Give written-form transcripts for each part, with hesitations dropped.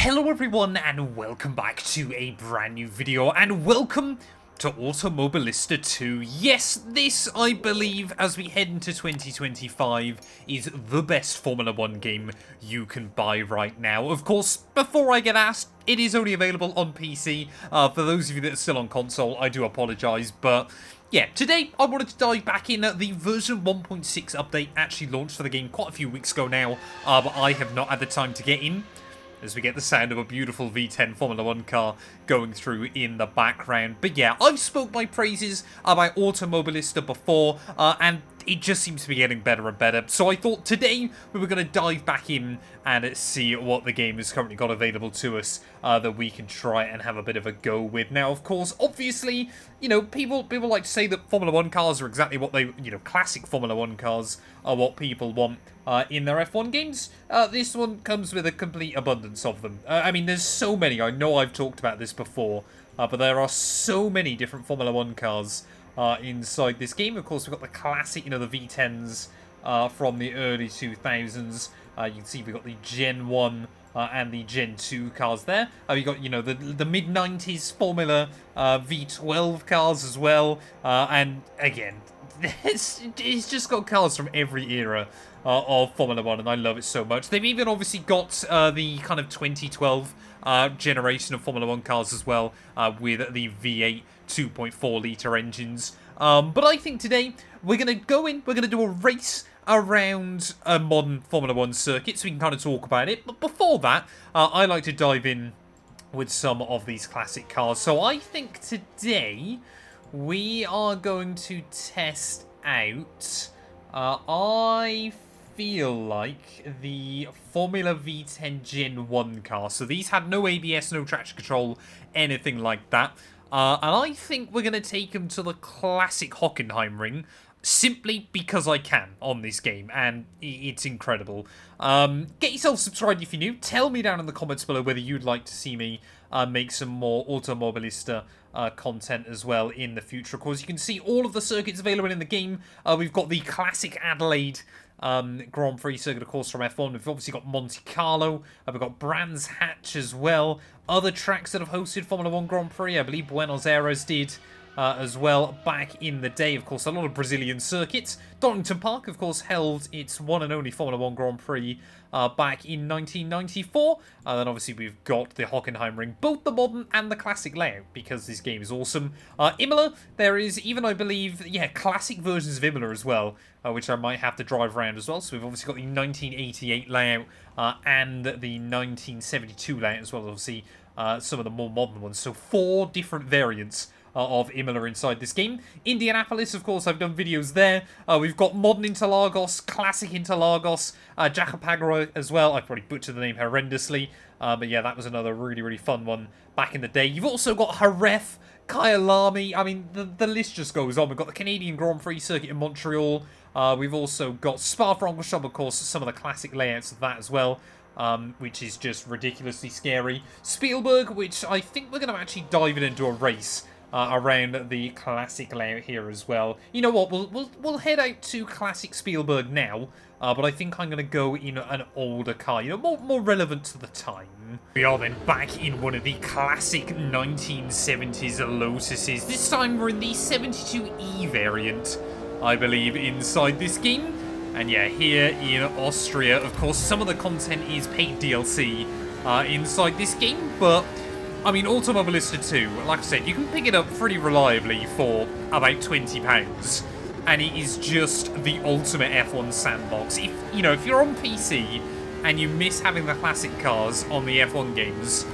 Hello everyone and welcome back to a brand new video and welcome to Automobilista 2. Yes, this I believe as we head into 2025 is the best Formula 1 game you can buy right now. Of course, before I get asked, it is only available on PC. For those of you that are still on console, I do apologise, but yeah, today I wanted to dive back in. The version 1.6 update actually launched for the game quite a few weeks ago now, but I have not had the time to get in, as we get the sound of a beautiful V10 Formula 1 car going through in the background. But yeah, I've spoke my praises about Automobilista before, and it just seems to be getting better and better. So I thought today we were going to dive back in and see what the game has currently got available to us that we can try and have a bit of a go with. Now, of course, obviously, you know, people like to say that Formula 1 cars are exactly what they, you know, classic Formula 1 cars are what people want in their F1 games. This one comes with a complete abundance of them. I mean, there's so many. I know I've talked about this before, but there are so many different Formula 1 cars inside this game. Of course, we've got the classic, you know, the V10s from the early 2000s. You can see we've got the Gen 1 and the Gen 2 cars there. We've got, you know, the mid-90s Formula V12 cars as well. And again, it's just got cars from every era of Formula 1, and I love it so much. They've even obviously got the kind of 2012 generation of Formula 1 cars as well, with the V8 2.4 litre engines. But I think today we're going to go in, we're going to do a race around a modern Formula 1 circuit, so we can kind of talk about it. But before that, I like to dive in with some of these classic cars. So I think today we are going to test out, I feel like, the Formula V10 Gen 1 car. So these had no ABS, no traction control, anything like that. And I think we're going to take them to the classic Hockenheim ring, simply because I can on this game, and it's incredible. Get yourself subscribed if you're new. Tell me down in the comments below whether you'd like to see me make some more Automobilista content as well in the future. Of course, you can see all of the circuits available in the game. We've got the classic Adelaide Grand Prix circuit, of course, from F1. We've obviously got Monte Carlo. We've got Brands Hatch as well. Other tracks that have hosted Formula 1 Grand Prix, I believe Buenos Aires did as well back in the day. Of course, a lot of Brazilian circuits. Donington Park, of course, held its one and only Formula 1 Grand Prix back in 1994. Then obviously we've got the Hockenheim ring, both the modern and the classic layout, because this game is awesome. Imola, there is even, I believe, yeah, classic versions of Imola as well, which I might have to drive around as well. So we've obviously got the 1988 layout and the 1972 layout as well, obviously some of the more modern ones. So 4 different variants of Imola inside this game. Indianapolis, of course, I've done videos there. We've got modern Interlagos, classic Interlagos, Jacopagaro as well. I probably butchered the name horrendously, but yeah, that was another really, really fun one back in the day. You've also got Jerez, Kyalami. I mean, the list just goes on. We've got the Canadian Grand Prix circuit in Montreal. We've also got Spa-Francorchamps, of course, some of the classic layouts of that as well, which is just ridiculously scary. Spielberg, which I think we're going to actually dive in and do a race around the classic layout here as well. You know what? We'll head out to classic Spielberg now, but I think I'm going to go in an older car, you know, more relevant to the time. We are then back in one of the classic 1970s Lotuses. This time we're in the 72E variant, I believe, inside this game. And yeah, here in Austria, of course, some of the content is paid DLC inside this game, but I mean, Automobilista 2, like I said, you can pick it up pretty reliably for about £20, and it is just the ultimate F1 sandbox. If you're on PC and you miss having the classic cars on the F1 games,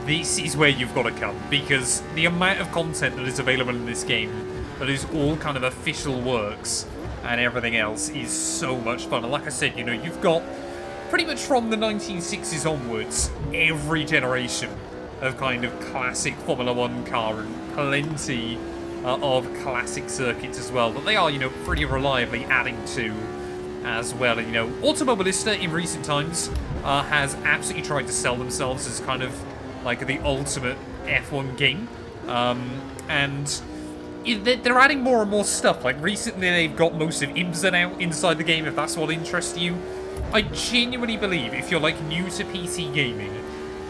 this is where you've got to come, because the amount of content that is available in this game that is all kind of official works and everything else is so much fun. And like I said, you know, you've got pretty much from the 1960s onwards, every generation of kind of classic Formula 1 car, and plenty of classic circuits as well that they are, you know, pretty reliably adding to as well. And, you know, Automobilista in recent times has absolutely tried to sell themselves as kind of like the ultimate F1 game, and they're adding more and more stuff. Like recently they've got most of IMSA now inside the game, if that's what interests you. I genuinely believe if you're like new to PC gaming,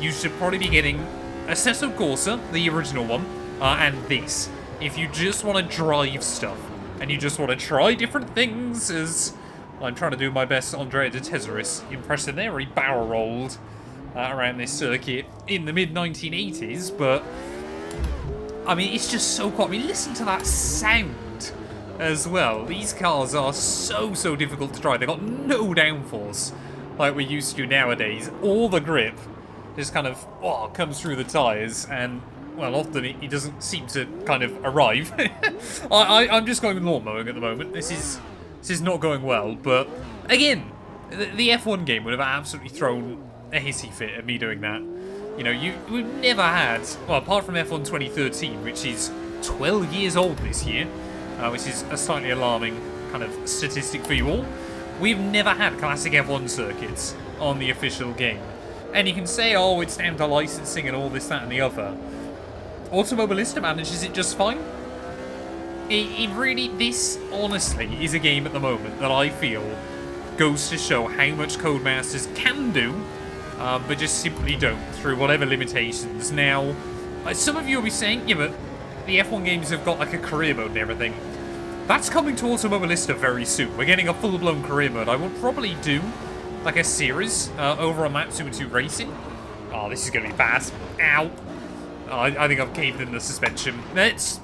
you should probably be getting Assetto Corsa, the original one, and this. If you just want to drive stuff, and you just want to try different things, as I'm trying to do my best Andrea de Tesaris impression there, where he barrel rolled around this circuit in the mid-1980s, but I mean, it's just so cool. I mean, listen to that sound as well. These cars are so difficult to drive. They've got no downforce like we're used to nowadays. All the grip just kind of comes through the tyres, and well, often it doesn't seem to kind of arrive. I'm just going lawn mowing at the moment. This is not going well, but again, the F1 game would have absolutely thrown a hissy fit at me doing that. You know, we've never had, well, apart from F1 2013, which is 12 years old this year, which is a slightly alarming kind of statistic for you all, we've never had classic F1 circuits on the official game. And you can say, oh, it's down to licensing and all this, that, and the other. Automobilista manages it just fine. It really, this honestly is a game at the moment that I feel goes to show how much Codemasters can do, but just simply don't, through whatever limitations. Now, some of you will be saying, yeah, but the F1 games have got like a career mode and everything. That's coming to Automobilista very soon. We're getting a full-blown career mode. I will probably do like a series over on AMS2 Racing. Oh, this is going to be bad. Ow. I think I've caved in the suspension. Let's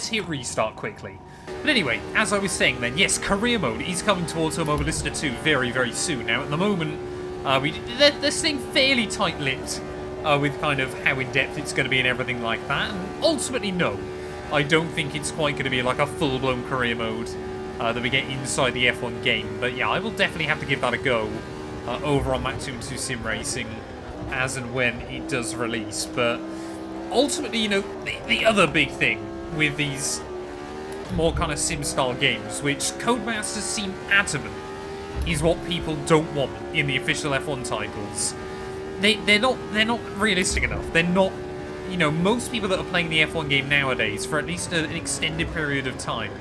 hit restart quickly. But anyway, as I was saying then, yes, career mode is coming to Automobilista 2 very soon. Now, at the moment, they're staying fairly tight-lipped with kind of how in-depth it's going to be and everything like that. And ultimately, no, I don't think it's quite going to be like a full-blown career mode that we get inside the F1 game. But yeah, I will definitely have to give that a go over on AMS2 Sim Racing as and when it does release. But ultimately, you know, the other big thing with these more kind of sim-style games, which Codemasters seem adamant is what people don't want in the official F1 titles. They're not realistic enough. They're not, you know, most people that are playing the F1 game nowadays for at least an extended period of time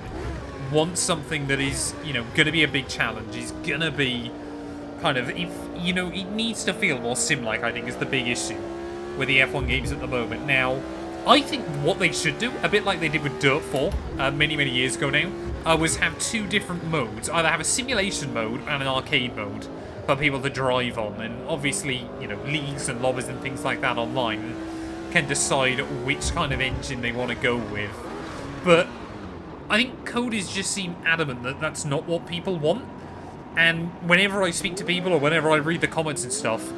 want something that is, you know, going to be a big challenge, is going to be kind of, if you know, it needs to feel more sim-like, I think, is the big issue with the F1 games at the moment. Now, I think what they should do, a bit like they did with Dirt 4 many years ago now, was have two different modes. Either have a simulation mode and an arcade mode for people to drive on. And obviously, you know, leagues and lobbies and things like that online can decide which kind of engine they want to go with. But I think Coders just seem adamant that that's not what people want. And whenever I speak to people or whenever I read the comments and stuff,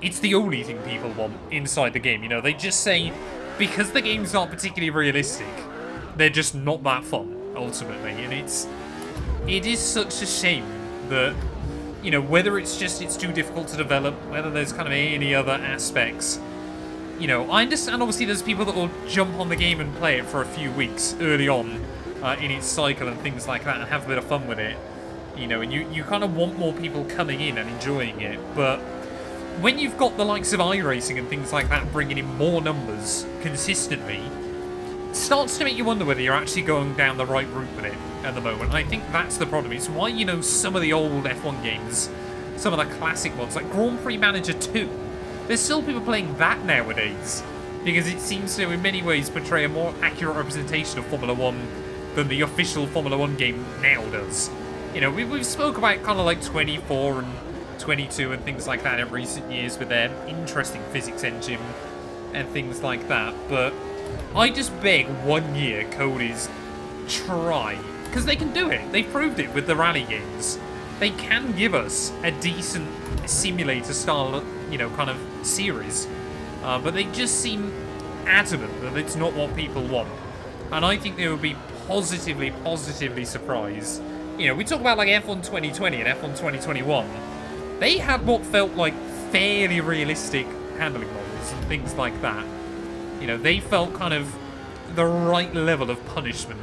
it's the only thing people want inside the game. You know, they just say, because the game's not particularly realistic, they're just not that fun, ultimately. And it is such a shame that, you know, whether it's just it's too difficult to develop, whether there's kind of any other aspects. You know, I understand obviously there's people that will jump on the game and play it for a few weeks early on in its cycle and things like that and have a bit of fun with it. You know, and you kind of want more people coming in and enjoying it, but when you've got the likes of iRacing and things like that bringing in more numbers consistently, it starts to make you wonder whether you're actually going down the right route with it at the moment. I think that's the problem. It's why, you know, some of the old F1 games, some of the classic ones, like Grand Prix Manager 2, there's still people playing that nowadays, because it seems to, in many ways, portray a more accurate representation of Formula 1 than the official Formula 1 game now does. You know, we've spoke about kind of like 24 and 22 and things like that in recent years with their interesting physics engine and things like that, but I just beg 1 year Cody's try, because they can do it. They've proved it with the rally games. They can give us a decent simulator style, you know, kind of series, but they just seem adamant that it's not what people want, and I think they would be positively surprised. You know, we talk about like F1 2020 and F1 2021. They had what felt like fairly realistic handling models and things like that. You know, they felt kind of the right level of punishment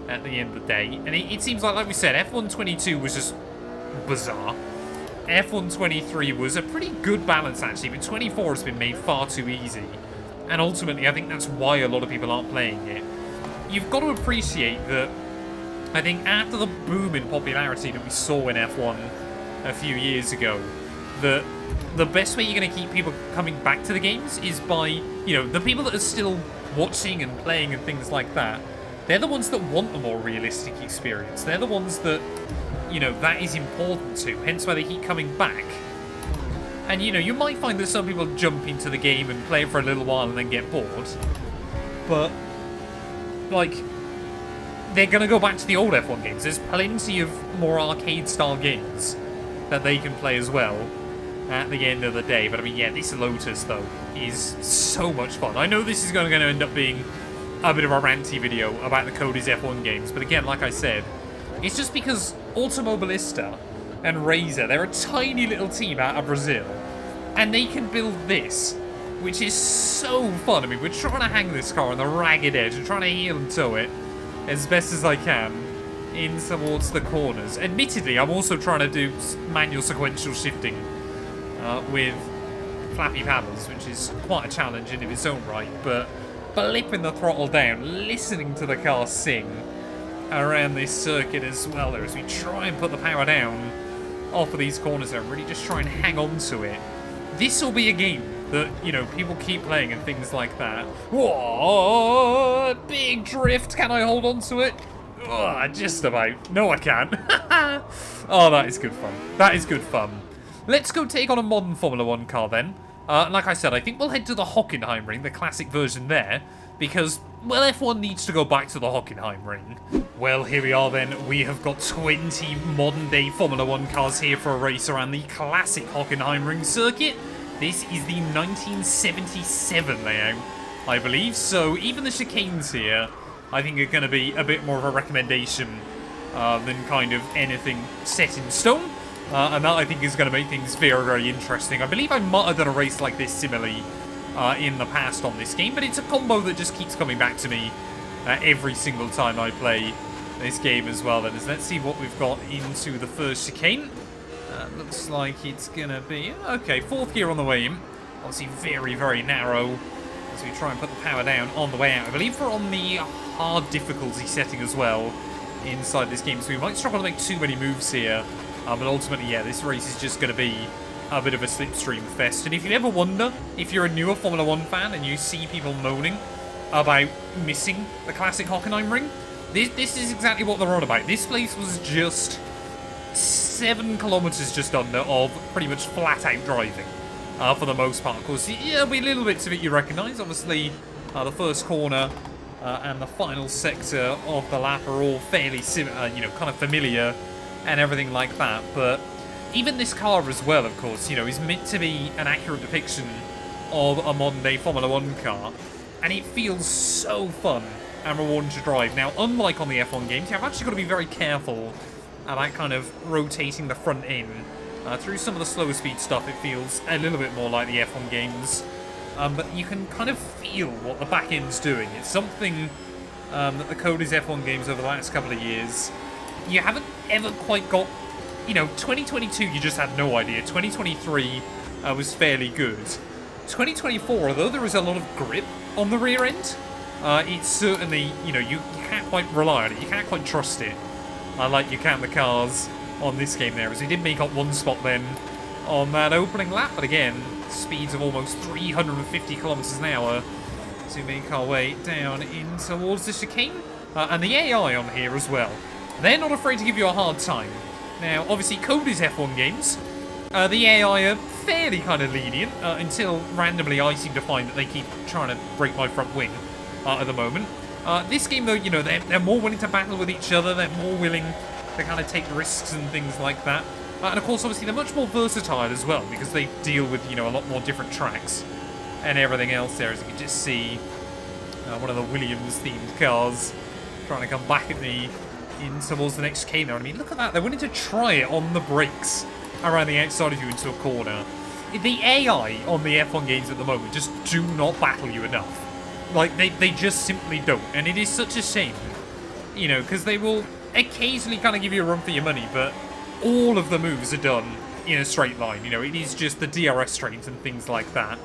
at the end of the day. And it seems like we said, F1 22 was just bizarre. F1 23 was a pretty good balance, actually, but 24 has been made far too easy. And ultimately, I think that's why a lot of people aren't playing it. You've got to appreciate that, I think after the boom in popularity that we saw in F1 a few years ago, that the best way you're going to keep people coming back to the games is by, you know, the people that are still watching and playing and things like that, they're the ones that want a more realistic experience. They're the ones that, you know, that is important to, hence why they keep coming back. And, you know, you might find that some people jump into the game and play it for a little while and then get bored. But, like, they're going to go back to the old F1 games. There's plenty of more arcade-style games that they can play as well at the end of the day. But, I mean, yeah, this Lotus, though, is so much fun. I know this is going to end up being a bit of a ranty video about the Cody's F1 games. But, again, like I said, it's just because Automobilista and Razor, they're a tiny little team out of Brazil, and they can build this, which is so fun. I mean, we're trying to hang this car on the ragged edge and trying to heel and tow it as best as I can in towards the corners. Admittedly, I'm also trying to do manual sequential shifting with flappy paddles, which is quite a challenge in its own right, but blipping the throttle down, listening to the car sing around this circuit as well there as we try and put the power down off of these corners and really just try and hang on to it. This will be a game that, you know, people keep playing and things like that. Whoa, big drift. Can I hold on to it? Oh, just about. No, I can't. Oh, that is good fun. That is good fun. Let's go take on a modern Formula 1 car then. Like I said, I think we'll head to the Hockenheim ring, the classic version there, because, well, F1 needs to go back to the Hockenheim ring. Well, here we are then. We have got 20 modern-day Formula 1 cars here for a race around the classic Hockenheim ring circuit. This is the 1977 layout, I believe, so even the chicanes here, I think, are going to be a bit more of a recommendation than kind of anything set in stone. And that, I think, is going to make things very, very interesting. I believe I might have done a race like this similarly in the past on this game, but it's a combo that just keeps coming back to me every single time I play this game as well. Then, let's see what we've got into the first chicane. Looks like it's going to be, okay, fourth gear on the way in. Obviously very, very narrow as we try and put the power down on the way out. I believe we're on the hard difficulty setting as well inside this game, so we might struggle to make too many moves here. But ultimately, yeah, this race is just going to be a bit of a slipstream fest. And if you ever wonder, if you're a newer Formula 1 fan and you see people moaning about missing the classic Hockenheim ring, this is exactly what they're on about. This place was just 7 kilometers just under of pretty much flat-out driving for the most part. Of course, yeah, there'll be little bits of it you recognise. Obviously, the first corner and the final sector of the lap are all fairly you know, kind of familiar and everything like that. But even this car as well, of course, you know, is meant to be an accurate depiction of a modern-day Formula 1 car, and it feels so fun and rewarding to drive. Now, unlike on the F1 games, I've actually got to be very careful about kind of rotating the front end. Through some of the slower speed stuff, it feels a little bit more like the F1 games, but you can kind of feel what the back end's doing. It's something that the Cody's F1 games over the last couple of years, you haven't ever quite got. You know, 2022, you just had no idea. 2023 was fairly good. 2024, although there is a lot of grip on the rear end, it's certainly, you know, you can't quite rely on it. You can't quite trust it like you can the cars on this game there, as we did make up one spot then on that opening lap. But again, speeds of almost 350 kilometers an hour to make our way down in towards the chicane. And the AI on here as well. They're not afraid to give you a hard time. Now, obviously, Cody's F1 games, the AI are fairly kind of lenient until randomly I seem to find that they keep trying to break my front wing at the moment. This game, though, you know, they're more willing to battle with each other. They're more willing to kind of take risks and things like that. And, of course, obviously, they're much more versatile as well because they deal with, you know, a lot more different tracks and everything else there. As you can just see, one of the Williams-themed cars trying to come back at me in towards the next chicane there. I mean, look at that. They're willing to try it on the brakes around the outside of you into a corner. The AI on the F1 games at the moment just do not battle you enough. Like, they just simply don't. And it is such a shame, you know, because they will occasionally kind of give you a run for your money, but all of the moves are done in a straight line. You know, it is just the DRS trains and things like that.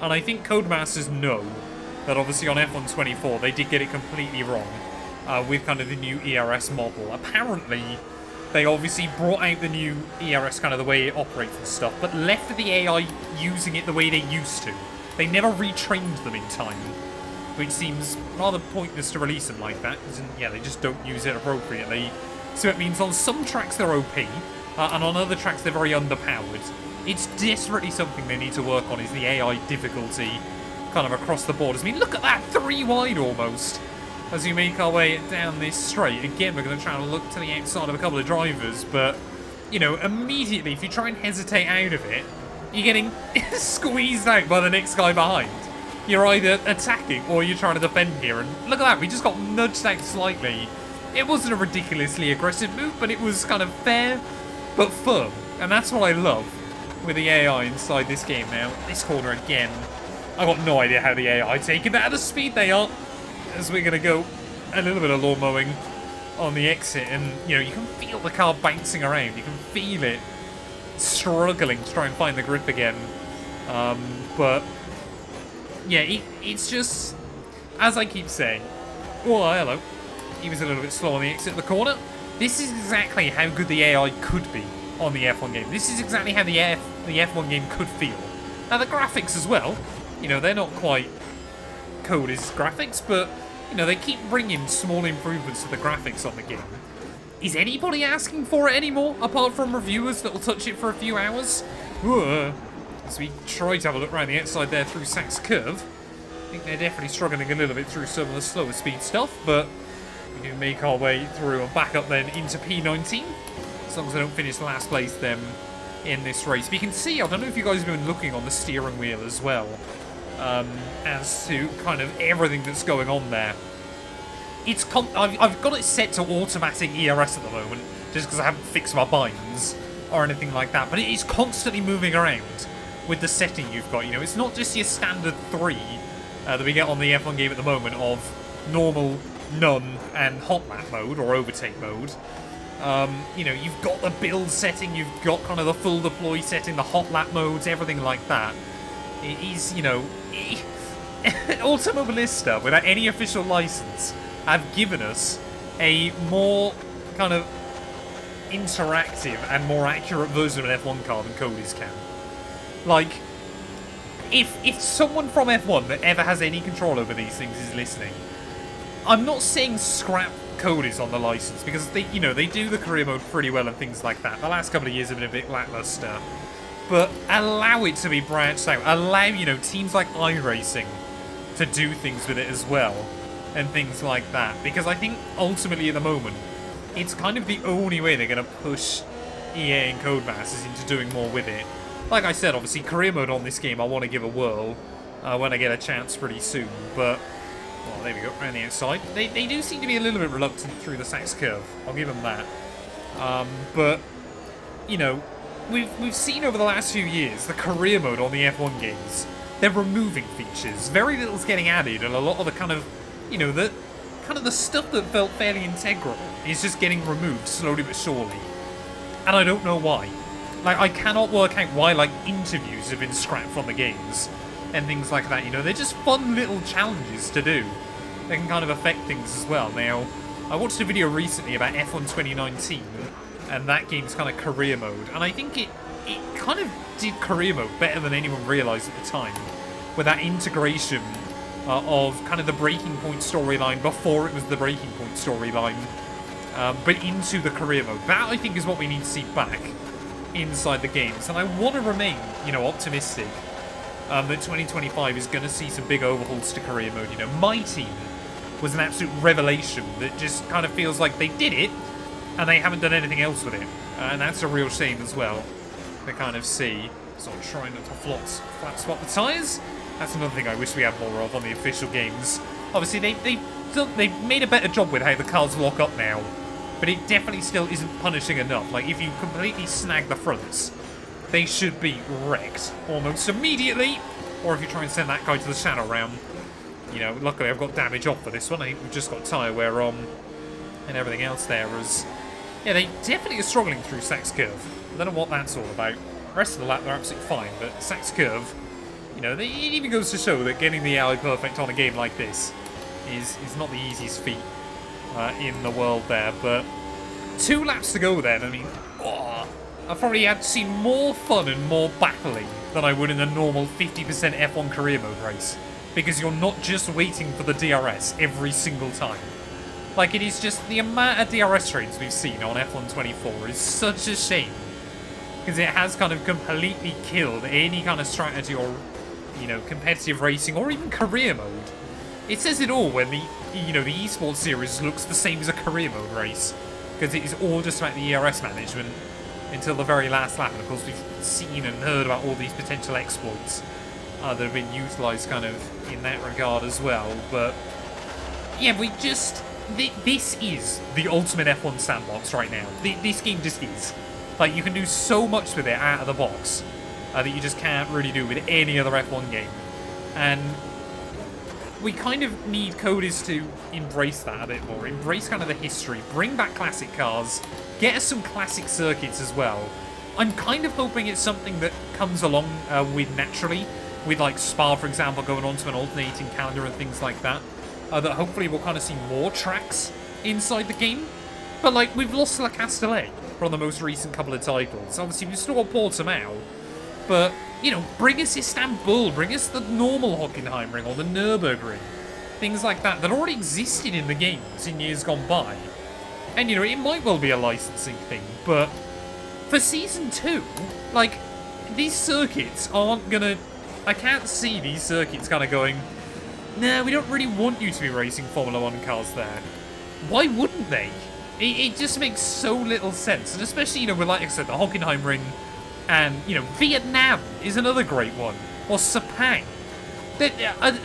And I think Codemasters know that obviously on F1 24 they did get it completely wrong. With kind of the new ERS model. Apparently, They obviously brought out the new ERS, kind of the way it operates and stuff, but left the AI using it the way they used to. They never retrained them in time, which seems rather pointless to release them like that, because, yeah, they just don't use it appropriately. So it means on some tracks they're OP, and on other tracks they're very underpowered. It's desperately something they need to work on, is the AI difficulty kind of across the board. I mean, look at that, 3 wide almost, as we make our way down this straight. Again, we're going to try and look to the outside of a couple of drivers, but, you know, immediately, if you try and hesitate out of it, you're getting squeezed out by the next guy behind. You're either attacking or you're trying to defend here, and look at that, we just got nudged out slightly. It wasn't a ridiculously aggressive move, but it was kind of fair, but firm, and that's what I love with the AI inside this game now. This corner again, I've got no idea how the AI taking that at the speed they are, as we're going to go a little bit of lawn mowing on the exit, and, you know, you can feel the car bouncing around, you can feel it struggling to try and find the grip again, but yeah, it's just, as I keep saying, oh, hello, he was a little bit slow on the exit of the corner. This is exactly how good the AI could be on the F1 game. This is exactly how the F1 game could feel. Now the graphics as well, you know, they're not quite Cody's graphics, but, you know, they keep bringing small improvements to the graphics on the game. Is anybody asking for it anymore, apart from reviewers that will touch it for a few hours? As we try to have a look around the outside there through Sachs Curve, I think they're definitely struggling a little bit through some of the slower speed stuff, but we do make our way through and back up then into P19, as long as I don't finish last place then in this race. But you can see, I don't know if you guys have been looking on the steering wheel as well, as to kind of everything that's going on there. It's I've got it set to automatic ERS at the moment, just because I haven't fixed my binds or anything like that, but it is constantly moving around with the setting you've got. You know, it's not just your standard 3 that we get on the F1 game at the moment of normal, none, and hot lap mode or overtake mode. You know, you've got the build setting, you've got kind of the full deploy setting, the hot lap modes, everything like that. It is, you know, Automobilista, without any official license, have given us a more kind of interactive and more accurate version of an F1 car than Cody's can. Like, if someone from F1 that ever has any control over these things is listening, I'm not saying scrap Cody's on the license, because they, you know, they do the career mode pretty well and things like that. The last couple of years have been a bit lackluster, but allow it to be branched out. Allow, you know, teams like iRacing to do things with it as well, and things like that, because I think ultimately at the moment it's kind of the only way they're going to push EA and Codemasters into doing more with it. Like I said, obviously career mode on this game I want to give a whirl when I get a chance pretty soon, but well, there we go, around the outside. They do seem to be a little bit reluctant through the Sachs Curve, I'll give them that, but you know, we've seen over the last few years the career mode on the F1 games, they're removing features, very little's getting added, and a lot of the kind of, you know, the kind of the stuff that felt fairly integral is just getting removed slowly but surely. And I don't know why. Like, I cannot work out why, like, interviews have been scrapped from the games and things like that. You know, they're just fun little challenges to do. They can kind of affect things as well. Now, I watched a video recently about F1 2019 and that game's kind of career mode, and I think it kind of did career mode better than anyone realised at the time, with that integration of kind of the Breaking Point storyline before it was the Breaking Point storyline, but into the career mode. That, I think, is what we need to see back inside the games, and I want to remain, you know, optimistic that 2025 is going to see some big overhauls to career mode. You know, my team was an absolute revelation that just kind of feels like they did it, and they haven't done anything else with it, and that's a real shame as well to kind of see. So I'm trying not to flat swap the tyres. That's another thing I wish we had more of on the official games. Obviously, they've made a better job with how the cars lock up now, but it definitely still isn't punishing enough. Like, if you completely snag the fronts, they should be wrecked almost immediately. Or if you try and send that guy to the shadow round, you know, luckily I've got damage off for this one. I think we've just got tyre wear on and everything else there. As, yeah, they definitely are struggling through Sachs Curve. I don't know what that's all about. The rest of the lap, they're absolutely fine, but Sachs Curve, you know, it even goes to show that getting the AI perfect on a game like this is not the easiest feat in the world there. But 2 laps to go then. I mean, oh, I've probably had seen more fun and more battling than I would in a normal 50% F1 career mode race. Because you're not just waiting for the DRS every single time. Like, it is just the amount of DRS trains we've seen on F124 is such a shame. Because it has kind of completely killed any kind of strategy or, you know, competitive racing or even career mode. It says it all when the, you know, the esports series looks the same as a career mode race. Because it is all just about the ERS management until the very last lap. And of course we've seen and heard about all these potential exploits that have been utilised kind of in that regard as well. But yeah, we just... This is the ultimate F1 sandbox right now. This game just is. Like, you can do so much with it out of the box that you just can't really do with any other F1 game. And we kind of need coders to embrace that a bit more. Embrace kind of the history. Bring back classic cars. Get us some classic circuits as well. I'm kind of hoping it's something that comes along with naturally. With, like, Spa, for example, going on to an alternating calendar and things like that. That hopefully we'll kind of see more tracks inside the game. But, like, we've lost La Castellet from the most recent couple of titles. Obviously, we've still got Portimao. But, you know, bring us Istanbul, bring us the normal Hockenheim ring or the Nürburgring. Things like that that already existed in the games in years gone by. And, you know, it might well be a licensing thing, but for Season 2, like, these circuits aren't gonna... I can't see these circuits kind of going, nah, we don't really want you to be racing Formula 1 cars there. Why wouldn't they? It just makes so little sense. And especially, you know, with, like I said, the Hockenheim ring and, you know, Vietnam is another great one. Or Sepang.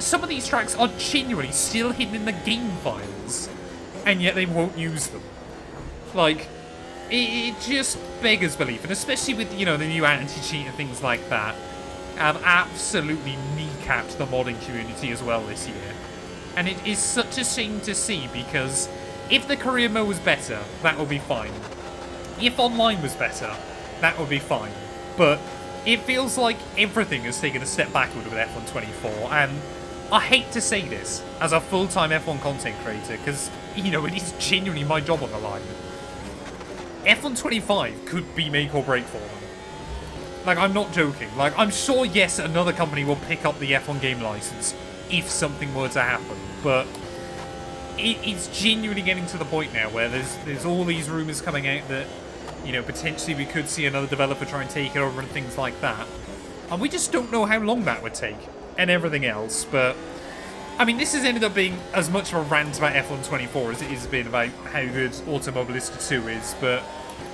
Some of these tracks are genuinely still hidden in the game files. And yet they won't use them. Like, it just beggars belief. And especially with, you know, the new anti-cheat and things like that. Have absolutely kneecapped the modding community as well this year. And it is such a shame to see, because if the career mode was better, that would be fine. If online was better, that would be fine. But it feels like everything has taken a step backward with F124, and I hate to say this as a full-time F1 content creator, because, you know, it is genuinely my job on the line. F125 could be make or break for them. Like, I'm not joking. Like, I'm sure, yes, another company will pick up the F1 game license if something were to happen, but it's genuinely getting to the point now where there's all these rumours coming out that, you know, potentially we could see another developer try and take it over and things like that. And we just don't know how long that would take and everything else, but... I mean, this has ended up being as much of a rant about F124 as it has been about how good Automobilista 2 is, but...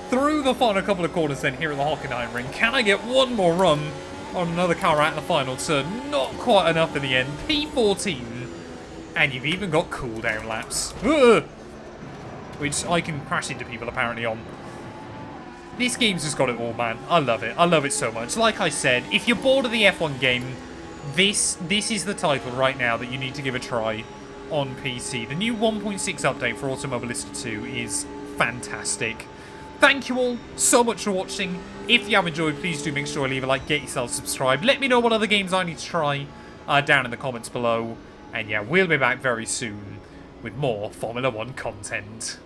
Through the final couple of corners then here at the Hockenheim ring, can I get one more run on another car at the final turn? Not quite enough in the end. P14. And you've even got cooldown laps. Ugh! Which I can crash into people apparently on. This game's just got it all, man. I love it. I love it so much. Like I said, if you're bored of the F1 game, this is the title right now that you need to give a try on PC. The new 1.6 update for Automobilista 2 is fantastic. Thank you all so much for watching. If you have enjoyed, please do make sure to leave a like, get yourself subscribed. Let me know what other games I need to try down in the comments below. And yeah, we'll be back very soon with more Formula 1 content.